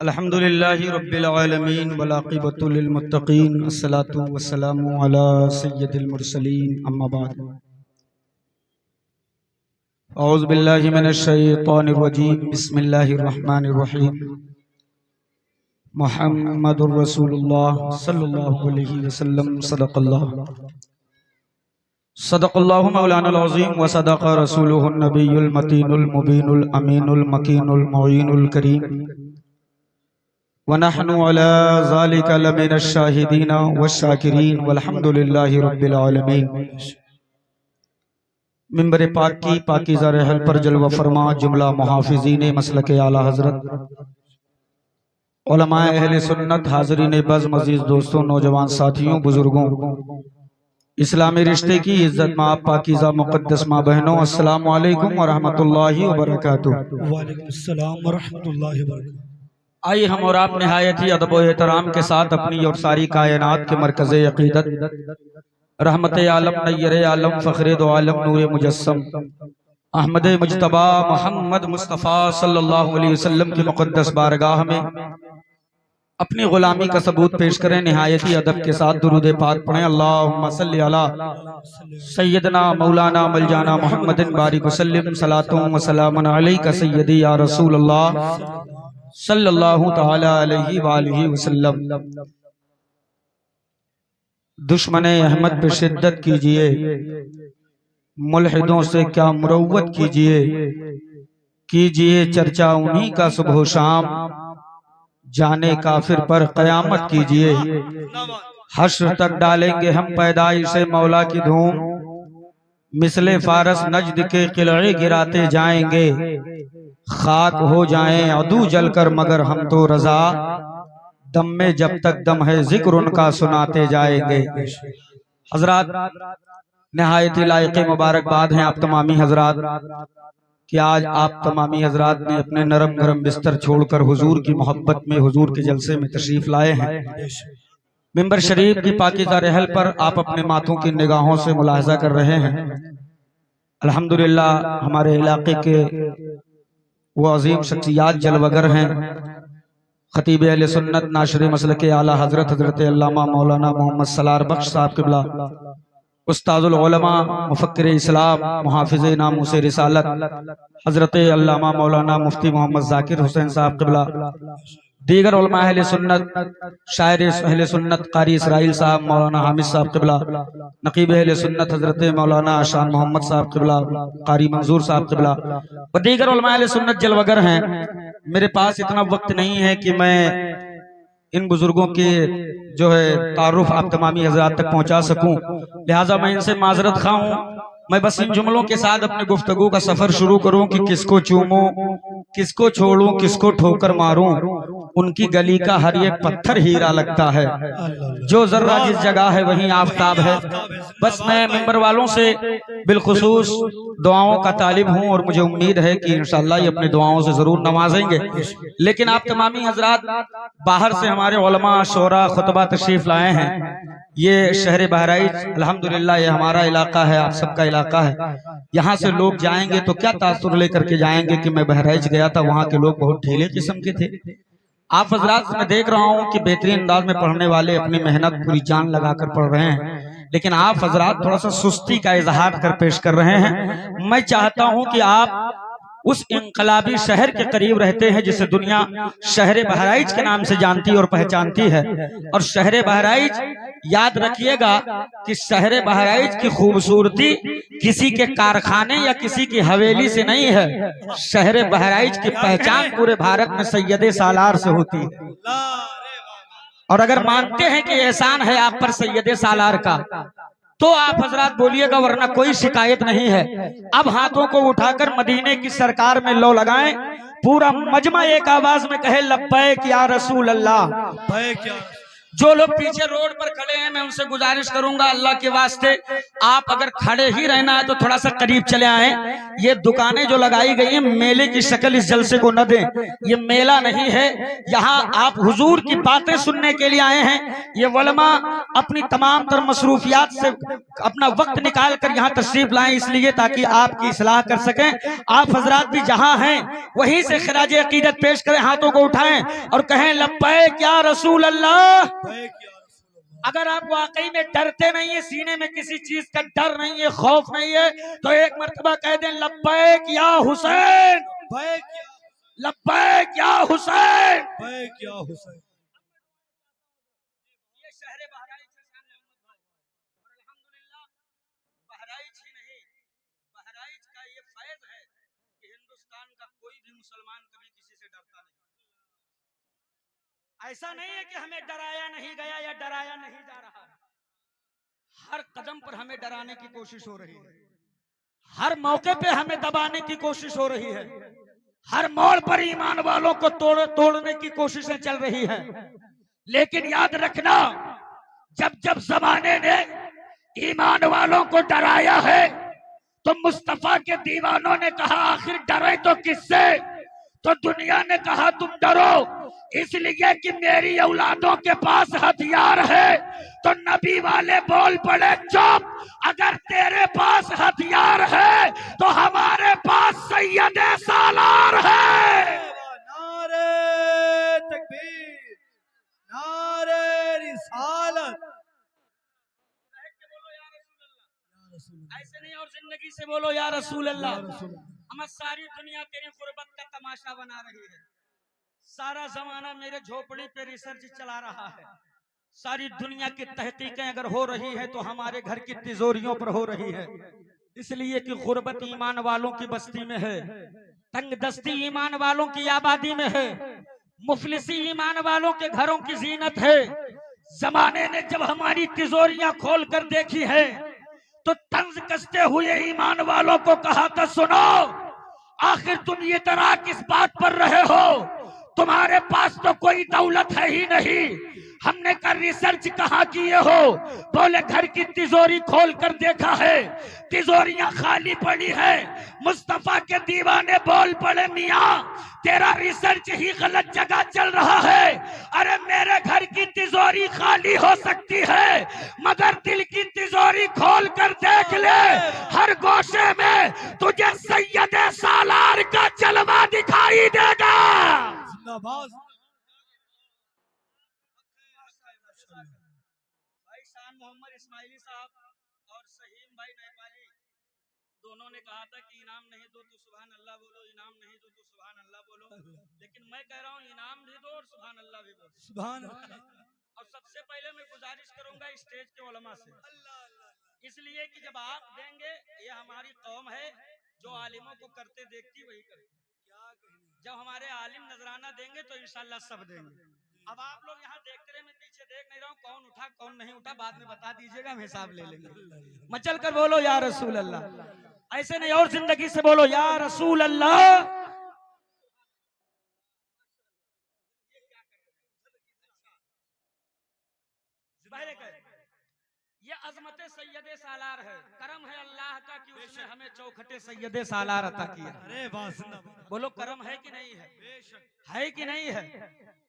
अल्हम्दुलिल्लाहि रब्बिल आलमीन वल आक़िबतु लिल मुत्तक़ीन अस्सलातु वस्सलामु अला सय्यिदिल मुरसलीन अम्मा बाद औज़ु बिल्लाहि मिनश शैतानिर रजीम बिस्मिल्लाहिर रहमानिर रहीम मुहम्मदुर रसूलुल्लाह सल्लल्लाहु अलैहि वसल्लम सदक़ल्लाहु मौलाना अज़ीम व सदक़ रसूलुहुन नबियुल मतीनुल मुबीनुल अमीनुल मकीनुल मुईनुल करीम व नहनु अला ज़ालिका लमिनश शाहिदीन वश्शाकिरीन वल्हम्दुलिल्लाहि रब्बिल आलमीन। मिंबर पाक की पाकीज़ा रहल पर जलवा फरमा जुमला मुहाफ़िज़ीन मसलक आला हज़रत उलमाए अहले सुन्नत हाज़रीन बज़्म अज़ीज़ दोस्तों नौजवान साथियों बुजुर्गों इस्लामी रिश्ते की इज्जत माँ पाकीज़ा मुक़द्दस माँ बहनों अस्सलामु अलैकुम व रहमतुल्लाहि व बरकातुहू। वालेकुम अस्सलाम व रहमतुल्लाहि व बरकातुहू। आइए हम और आप निहायत ही अदब व एहतराम के साथ अपनी और सारी कायनात के मरकज़ अक़ीदत रहमत आलम नय्यर आलम फ़ख्र दो आलम नूर मुजस्सम अहमद मुज्तबा मोहम्मद मुस्तफ़ा सल्लल्लाहु अलैहि वसल्लम की मुक़द्दस बारगाह में अपनी गुलामी का सबूत पेश करें। निहायत ही अदब के साथ दुरूद पाक पढ़ें। अल्लाहुम्मा सल्लि अला सय्यदना मौलाना मलजाना मुहम्मदिन बारिक वसल्लिम सलातुम व सलामुन अलैका सय्यदी या रसूल अल्लाह सल्लल्लाहु तआला अलैहि वालिहि वसल्लम। दुश्मने अहमद पे शिद्दत कीजिए, मुल्हिदों से क्या मुरव्वत कीजिए, कीजिए चर्चा उन्हीं का सुबह शाम, जाने काफिर पर कयामत कीजिए। हश्र तक डालेंगे हम पैदाइशे मौला की धूम, मिसले फारस नजद के किले गिराते जाएंगे। खाक हो जाएं अदू जलकर मगर हम तो रजा, दम में जब तक दम है जिक्र उनका सुनाते जाएंगे। हजरात निहायत लायक मुबारकबाद हैं आप तमामी हजरात कि आज आप तमामी हजरात ने अपने नरम गरम बिस्तर छोड़कर हुजूर की मोहब्बत में हुजूर के जलसे में तशरीफ लाए हैं। मिंबर शरीफ की पाकीज़ा रहल पर आप अपने माथों की निगाहों से मुलाहजा कर रहे हैं। अल्हम्दुलिल्लाह हमारे इलाके के वो अजीम शख्सियात जलवगर हैं। खतीब अहले सुन्नत नाशरे मसलक आला हजरत हजरत अल्लामा मौलाना मोहम्मद सलार बख्श साहब क़िबला, उस्ताजुल उलमा मुफक्किर इस्लाम मुहाफिज़ नामूस रिसालत हजरत अल्लामा मौलाना मुफ्ती मोहम्मद ज़ाकिर हुसैन साहब क़िबला, दीगर उलमा अहले सुन्नत, शायर अहले सुन्नत कारी इसराइल साहब मौलाना हामिद साहब क़िबला, नकीब अहले सुन्नत हजरत मौलाना आशान मोहम्मद साहब क़िबला, कारी मंजूर साहब क़िबला व दीगर उलमा अहले सुन्नत जलवगर हैं। मेरे पास इतना वक्त नहीं है कि मैं इन बुजुर्गों के जो है तारुफ आप तमामी हजरात तक पहुंचा सकूं, लिहाजा मैं इनसे माजरत खा हूं। मैं बस इन जुमलों के साथ अपने गुफ्तगू का सफर शुरू करूं कि किसको चूमूं, किसको छोड़ूं, किसको ठोकर मारूं, उनकी गली का हर एक पत्थर हीरा लगता है, जो जर्रा जिस जगह है वहीं आफताब है। बस मैं मिंबर वालों से बिलखुसूस दुआओं का तालिब हूं और मुझे उम्मीद है कि इंशाअल्लाह ये अपनी दुआओं से जरूर नवाजेंगे। लेकिन आप तमामी हजरात बाहर से हमारे उलमा शोरा खुतबा तशरीफ लाए हैं। ये शहर बहराइच अल्हम्दुलिल्लाह ये हमारा इलाका है, आप सबका इलाका है। यहाँ से लोग जाएंगे तो क्या तासुर लेकर के जाएंगे कि मैं बहराइच गया था, वहाँ के लोग बहुत ढीले किस्म के थे। आप हजरात मैं देख रहा हूँ कि बेहतरीन अंदाज में पढ़ने वाले अपनी मेहनत पूरी जान लगाकर पढ़ रहे हैं, लेकिन आप हजरात थोड़ा सा सुस्ती का इजहार कर पेश कर रहे हैं। मैं चाहता हूँ कि आप उस इनकलाबी शहर के करीब रहते हैं जिसे दुनिया शहर बहराइच के नाम से जानती और पहचानती है। और शहर बहराइच याद रखिएगा कि शहर बहराइच की खूबसूरती किसी के कारखाने या किसी की हवेली से नहीं है। शहर बहराइच की पहचान पूरे भारत में सैयदे सालार से होती है। और अगर मानते हैं कि एहसान है आप पर सैयदे सालार का तो आप हजरात बोलिएगा, वरना कोई शिकायत नहीं है। अब हाथों को उठाकर मदीने की सरकार में लो लगाएं, पूरा मजमा एक आवाज में कहे लब्बैक या रसूल अल्लाह। जो लोग पीछे रोड पर खड़े हैं मैं उनसे गुजारिश करूंगा अल्लाह के वास्ते आप अगर खड़े ही रहना है तो थोड़ा सा करीब चले आए। ये दुकानें जो लगाई गई हैं मेले की शक्ल इस जलसे को न दें, ये मेला नहीं है। यहाँ आप हुजूर की बातें सुनने के लिए आए हैं। ये वलमा अपनी तमाम तर मसरूफियात से अपना वक्त निकाल कर यहाँ तशरीफ लाएं इसलिए ताकि आपकी इस्लाह कर सकें। आप हजरात भी जहाँ हैं वहीं से खराज अकीदत पेश करें, हाथों को उठाएं और कहें लब्बैक या रसूल अल्लाह। अगर आप वाकई में डरते नहीं है, सीने में किसी चीज का डर नहीं है, खौफ नहीं है, तो एक मर्तबा कह दें लब्बैक या हुसैन, लब्बैक या हुसैन। ये शहर बहराइच के सामने और अल्हम्दुलिल्लाह बहराइच ही नहीं, बहराइच का ये फैज है कि हिंदुस्तान का कोई भी मुसलमान कभी किसी से डरता नहीं। ऐसा नहीं है कि हमें डराया नहीं गया या डराया नहीं जा रहा, हर कदम पर हमें डराने की कोशिश हो रही है, हर मौके पे हमें दबाने की कोशिश हो रही है, हर मोड़ पर ईमान वालों को तोड़ने की कोशिशें चल रही है। लेकिन याद रखना जब जब जमाने ने ईमान वालों को डराया है तो मुस्तफा के दीवानों ने कहा आखिर डरे तो किससे? तो दुनिया ने कहा तुम डरो इसलिए कि मेरी औलादों के पास हथियार है। तो नबी वाले बोल पड़े चुप, अगर तेरे पास हथियार है तो हमारे पास सैयदे सालार है। नारे तकबीर, नारे रिसालत। ऐसे नहीं और जिंदगी से बोलो या रसूल अल्लाह। हम सारी दुनिया तेरी गुर्बत का तमाशा बना रही है, सारा जमाना मेरे झोपड़ी पे रिसर्च चला रहा है, सारी दुनिया की तहकीकें अगर हो रही है तो हमारे घर की तिजोरियों पर हो रही है, इसलिए कि गुर्बत ईमान वालों की बस्ती में है, तंग दस्ती ईमान वालों की आबादी में है, मुफलिसी ईमान वालों के घरों की जीनत है। जमाने ने जब हमारी तिजोरियां खोल कर देखी है तो तंज कसते हुए ईमान वालों को कहा था सुनो आखिर तुम ये तरह किस बात पर रहे हो, तुम्हारे पास तो कोई दौलत है ही नहीं। हमने कर रिसर्च कहाँ किए हो? बोले घर की तिजोरी खोल कर देखा है, तिजोरियां खाली पड़ी है। मुस्तफा के दीवाने बोल पड़े मियाँ तेरा रिसर्च ही गलत जगह चल रहा है। अरे मेरे घर की तिजोरी खाली हो सकती है मगर दिल की तिजोरी खोल कर देख ले, हर गोशे में तुझे सैयदे सालार का जलवा दिखाई देगा। भाई शान मोहम्मद इस्माइली साहब और सहीम भाई नेपाली दोनों ने कहा था कि इनाम नहीं दो तो सुभान अल्लाह बोलो, इनाम नहीं दो तो सुभान अल्लाह बोलो, लेकिन मैं कह रहा हूँ इनाम भी दो और सुभान अल्लाह भी बोलो। सुभान और सबसे पहले मैं गुजारिश करूंगा स्टेज के उलमा से, इसलिए कि जब आप देंगे ये हमारी कौम है जो आलिमों को करते देखती वही करती, जब हमारे आलिम नजराना देंगे तो इंशाल्लाह सब देंगे। अब आप लोग यहाँ देखते रहे, मैं पीछे देख नहीं रहा हूँ कौन उठा कौन नहीं उठा, बाद में बता दीजिएगा, हम हिसाब ले लेंगे। मचल कर बोलो या रसूल अल्लाह, ऐसे नहीं और जिंदगी से बोलो या रसूल अल्लाह। ये अजमत सैयदे सालार है, करम है अल्लाह का कि उसने हमें चौखटे सैयदे सालार अता किया। अरे बोलो करम है कि नहीं है कि नहीं है,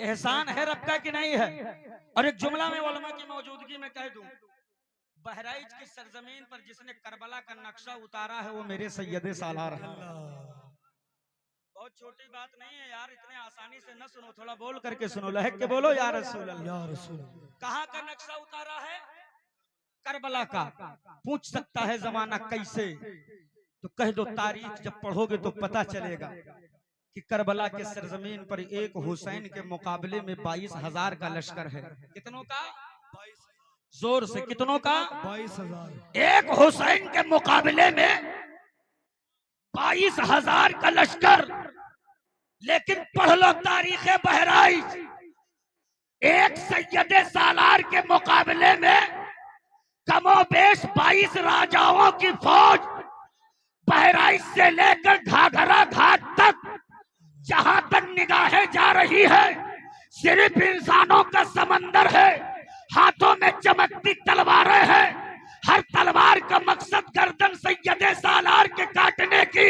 एहसान है रब का कि नहीं है। और एक जुमला में उलमा की मौजूदगी में कह दूं, बहराइच की सरजमीन पर जिसने करबला का नक्शा उतारा है वो मेरे सैयदे सालार है। बहुत छोटी बात नहीं है यार, इतने आसानी से न सुनो, थोड़ा बोल करके सुनो, लहक के बोलो या रसूल अल्लाह। कहाँ का नक्शा उतारा है? करबला का। पूछ सकता है जमाना कैसे, तो कह दो तारीख जब पढ़ोगे तो पता चलेगा कि करबला के सरजमीन पर एक हुसैन के मुकाबले में 22,000 का लश्कर है। कितनों का? जोर से कितनों का? 22,000। एक हुसैन के मुकाबले में 22,000 का लश्कर। लेकिन पढ़ लो तारीख बहराइच, एक सैयदे सालार के मुकाबले में कमोबेश 22 राजाओं की फौज बहराइच से लेकर घाघरा घाट तक जहां तक निगाहें जा रही है सिर्फ इंसानों का समंदर है। हाथों में चमकती तलवारें हैं, हर तलवार का मकसद गर्दन सैयदे सालार के काटने की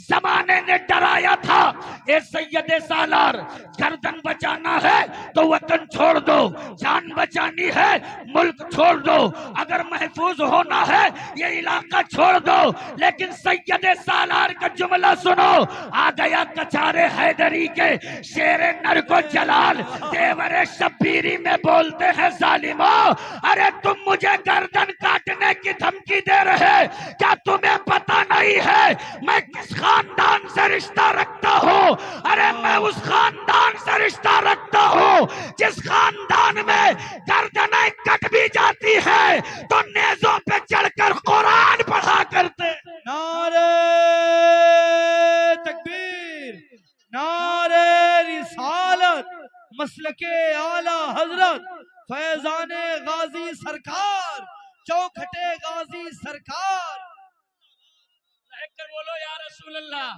जमाने ने डराया था। ए सैयदे सालार, गर्दन बचाना है तो वतन छोड़ दो, जान बचानी है मुल्क छोड़ दो, अगर महफूज होना है ये इलाका छोड़ दो। लेकिन सैयदे सालार का जुमला सुनो, आ गया कचारे हैदरी के शेरे नर को जलाल, देवरे शब्बीरी में बोलते हैं जालिमो, अरे तुम मुझे गर्दन काटने की धमकी दे रहे, क्या तुम्हें पता नहीं है मैं किस खानदान से रिश्ता रखता हूँ? अरे मैं उस खानदान से रिश्ता रखता हूँ जिस खानदान में गर्दनें कट भी जाती है तो नेज़ों पे चढ़कर कुरान पढ़ा करते। नारे तकबीर, नारे रिसालत, मसलके आला हजरत फैजाने गाजी सरकार, चौखटे गाजी सरकार। कर बोलो या रसूल अल्लाह,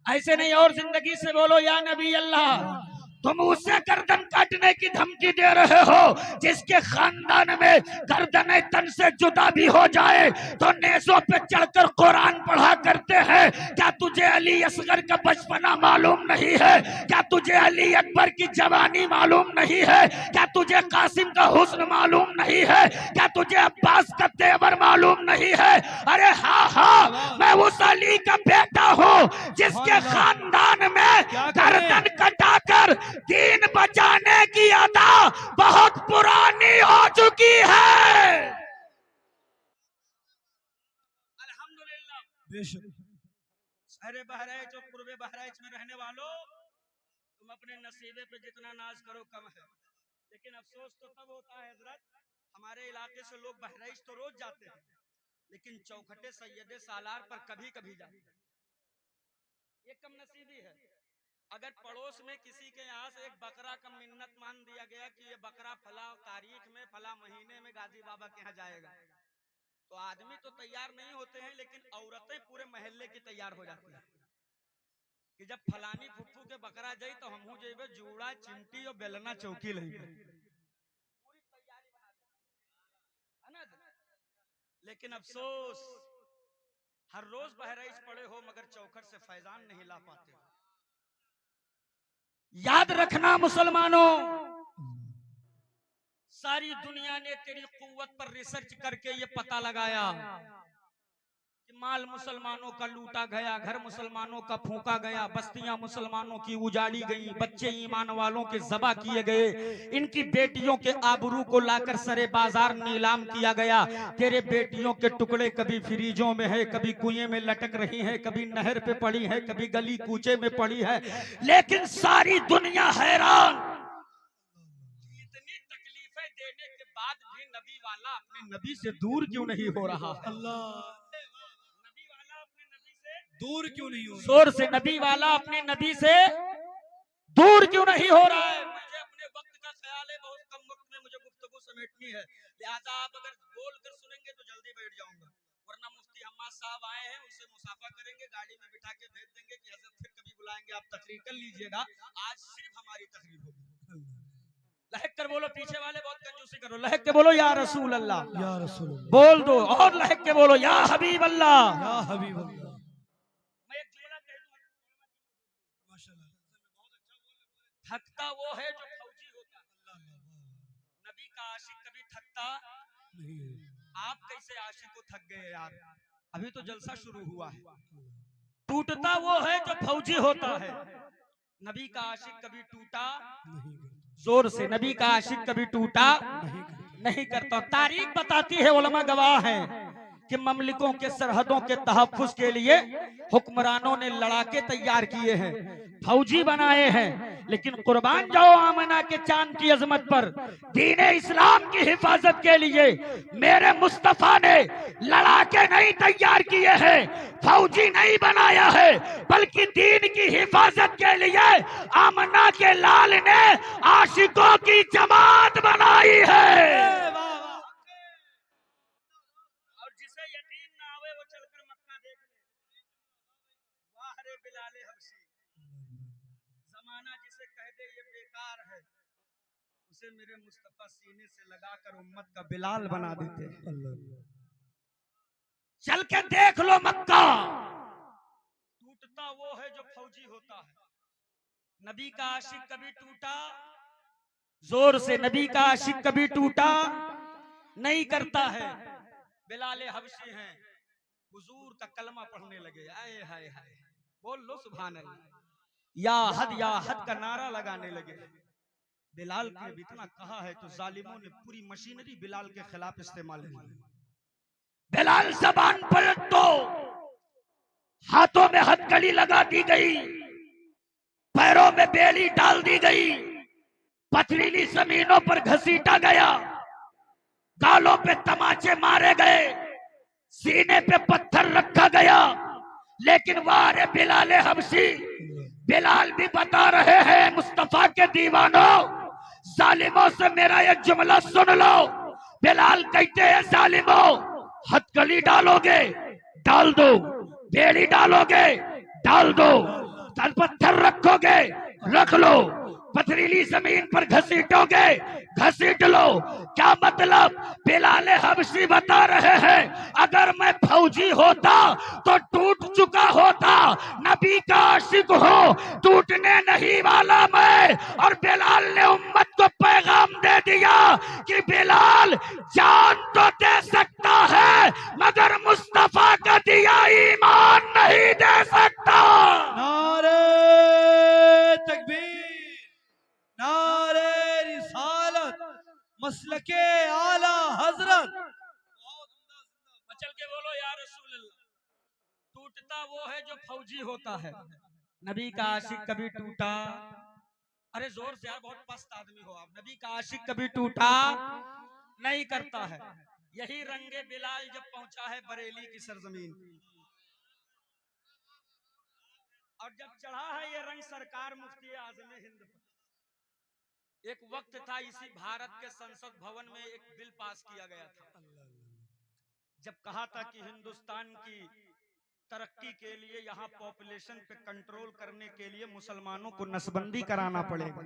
ऐसे नहीं और जिंदगी से बोलो या नबी अल्लाह। तुम उसे गर्दन काटने की धमकी दे रहे हो जिसके खानदान में गर्दनें तन से जुदा भी हो जाए तो नेज़ों पे चढ़कर कुरान पढ़ा करते हैं। क्या तुझे अली असगर का बचपना मालूम नहीं है? क्या तुझे अली अकबर की जवानी मालूम नहीं है? क्या तुझे कासिम का हुस्न मालूम नहीं है? क्या तुझे अब्बास का तेवर मालूम नहीं है? अरे हाँ हाँ, मैं उस अली का बेटा हूँ जिसके खानदान में गर्दन कटाकर दीन बचाने की अदा बहुत पुरानी हो चुकी है। अल्हम्दुलिल्लाह। बेशक शहर बहराइच और पूर्व बहराइच में रहने वालों, तुम अपने नसीबे पे जितना नाज करो कम है, लेकिन अफसोस तो तब होता है हजरत, हमारे इलाके से लोग बहराइच तो रोज जाते हैं लेकिन चौखटे सैयदे सालार पर कभी कभी जाते हैं। ये कम नसीबी है। अगर पड़ोस में किसी के यहाँ से एक बकरा का मिन्नत मान दिया गया कि ये बकरा फला तारीख में फला महीने में गाजी बाबा के यहाँ जाएगा, तो आदमी तो तैयार नहीं होते हैं लेकिन औरतें पूरे मोहल्ले की तैयार हो जाती है कि जब फलानी फुफ्फू के बकरा जाई तो हमहू जेबे जूड़ा चिमटी और बेलना चौकी लगी, पूरी तैयारी बना है ना। लेकिन अफसोस, हर रोज बहराइच पड़े हो मगर चौखट से फैजान नहीं ला पाते हो। याद रखना मुसलमानों, सारी दुनिया ने तेरी कुव्वत पर रिसर्च करके ये पता लगाया कि माल मुसलमानों का लूटा गया, घर मुसलमानों का फूंका गया, बस्तियां मुसलमानों की उजाड़ी गई, बच्चे ईमान वालों के ज़बा किए गए, इनकी बेटियों के आबरू को लाकर सरे बाजार नीलाम किया गया। तेरे बेटियों के टुकड़े कभी फ्रीजों में है, कभी कुएं में लटक रही है, कभी नहर पे पड़ी है, कभी गली कूचे में पड़ी है, लेकिन सारी दुनिया हैरान, इतनी तकलीफें देने के बाद भी नबी वाला अपने नबी से दूर क्यों नहीं हो रहा? अल्लाह, दूर क्यों नहीं हो? जोर से, नबी वाला अपने नबी से दूर क्यों नहीं हो रहा है? मुझे अपने वक्त का ख्याल है, बहुत कम वक्त में मुझे गुफ्तगू समेटनी है, लिहाजा आप अगर बोल कर सुनेंगे तो जल्दी बैठ जाऊंगा, वरना मुफ्ती हम्माद साहब आए हैं, उनसे मुसाफा करेंगे, गाड़ी में बिठा के भेज देंगे कि हजरत फिर कभी बुलाएंगे, आप तकरीर कर लीजिएगा, आज सिर्फ हमारी तकरीर होगी। लहक कर बोलो, पीछे वाले बहुत कंजूसी करो, लहक के बोलो या रसूल अल्लाह, या रसूल अल्लाह, बोल दो, और लहक के बोलो या हबीब अल्लाह। या हबीब अल्लाह। मैं एक जुमला कह दूं, माशाल्लाह, थकता वो है जो फौजी होता है, नबी का आशिक कभी थकता नहीं है। आप कैसे आशिक को थक गए यार, अभी तो जलसा शुरू हुआ है। टूटता वो है जो फौजी होता है, नबी का आशिक कभी टूटा, जोर से, नबी का आशिक कभी टूटा नहीं करता। तारीख बताती है, उलमा गवाह हैं कि ममलिकों के सरहदों के तहफ्फुज के लिए हुक्मरानों ने लड़ाके तैयार किए हैं, फौजी बनाए हैं, लेकिन कुर्बान जाओ आमना के चांद की अजमत पर, दीन इस्लाम की हिफाजत के लिए मेरे मुस्तफा ने लड़ाके नहीं तैयार किए हैं, फौजी नहीं बनाया है, बल्कि दीन की हिफाजत के लिए आमना के लाल ने आशिकों की जमात बनाई है। और जिसे यकीन ना आवे वो चलकर मक्का देख ले, वाह रे बिलाले हबशी, जमाना जिसे कह दे ये बेकार है, उसे मेरे मुस्तफा सीने से लगाकर उम्मत का बिलाल बना देते हैं। चल के देख लो मक्का। टूटता वो है जो फौजी होता है। नबी का आशिक कभी टूटा, जोर से, नबी का आशिक कभी टूटा नहीं करता है। बिलाल हबशी हैं, हुजूर का कलमा पढ़ने लगे। आए हाय हाय, बोल लो सुभान अल्लाह। या हद का नारा लगाने लगे। बिलाल ने भी इतना कहा है तो जालिमों ने पूरी मशीनरी बिलाल के खिलाफ इस्तेमाल की। बिलाल जबान पर तो हाथों में हथकड़ी लगा दी गई, पैरों में बेड़ी डाल दी गई, पथरीली जमीनों पर घसीटा गया, गालों पे तमाचे मारे गए, सीने पे पत्थर रखा गया। लेकिन वारे बिलाल हबशी, बिलाल भी बता रहे हैं मुस्तफा के दीवानों, जालिमों से मेरा ये जुमला सुन लो। बिलाल कहते हैं जालिमों, हथकड़ी डालोगे डाल दो, बेड़ी डालोगे डाल दो, तल पत्थर रखोगे रख लो, पथरीली जमीन पर घसीटोगे घसीट लो। क्या मतलब? बिलाल हबशी बता रहे हैं अगर मैं फौजी होता तो टूट चुका होता। नबी का आशिक हो, टूटने नहीं वाला मैं। और बिलाल ने उम्मत को पैगाम दे दिया कि बिलाल जान तो दे सकता है मगर मुस्तफा का दिया ईमान नहीं दे सकता। नारे तकबीर, नारे रिसालत, मसलके आला हजरत। चल के बोलो या रसूल अल्लाह। टूटता वो है जो फौजी होता है। नबी का आशिक कभी टूटा, अरे जोर से यार, बहुत पस्त आदमी हो आप। नबी का आशिक कभी टूटा नहीं करता है। यही रंगे बिलाल जब पहुंचा है बरेली की सरजमीन, और जब चढ़ा है ये रंग सरकार मुफ्ती आजम हिंद पर। एक वक्त था इसी भारत के संसद भवन में एक बिल पास किया गया था, जब कहा था कि हिंदुस्तान की तरक्की के लिए यहाँ पॉपुलेशन पे कंट्रोल करने के लिए मुसलमानों को नसबंदी कराना पड़ेगा।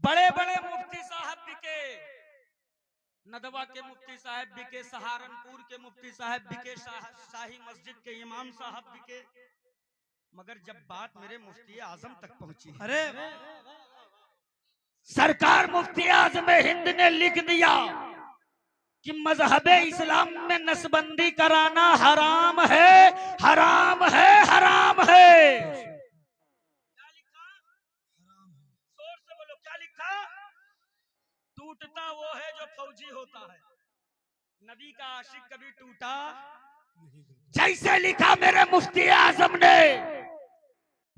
बड़े बड़े मुफ्ती साहब बिके, नदवा के मुफ्ती साहब बिके, सहारनपुर के मुफ्ती साहब बिके, शाही मस्जिद के इमाम साहब बिके, मगर जब बात मेरे मुफ्ती आजम तक पहुंची, अरे सरकार मुफ्ती आजम हिंद ने लिख दिया कि मजहबे इस्लाम में नसबंदी कराना हराम है, हराम है, हराम है। क्या लिखा? जोर से बोलो, क्या लिखा? टूटता वो है जो फौजी होता है। नबी का आशिक कभी टूटा, जैसे लिखा मेरे मुफ्ती आजम ने।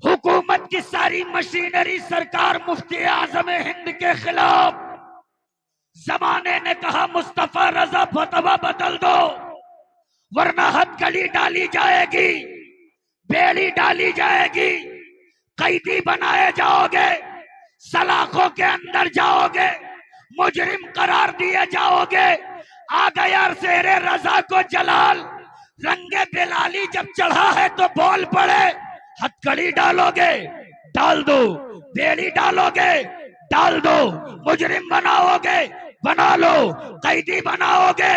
हुकूमत की सारी मशीनरी सरकार मुफ्ती आजम हिंद के खिलाफ। जमाने ने कहा मुस्तफा रजा फतवा बदल दो वरना हथकड़ी डाली जाएगी, बेड़ी डाली जाएगी, कैदी बनाए जाओगे, सलाखों के अंदर जाओगे, मुजरिम करार दिए जाओगे। आ गया शेरे रजा को जलाल। रंगे बिलाली जब चढ़ा है तो बोल पड़े, हथकड़ी डालोगे डाल दो, बेड़ी डालोगे डाल दो, मुजरिम बनाओगे बना लो, कैदी बनाओगे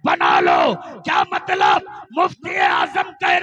बना लो। क्या मतलब? मुफ्ती आजम का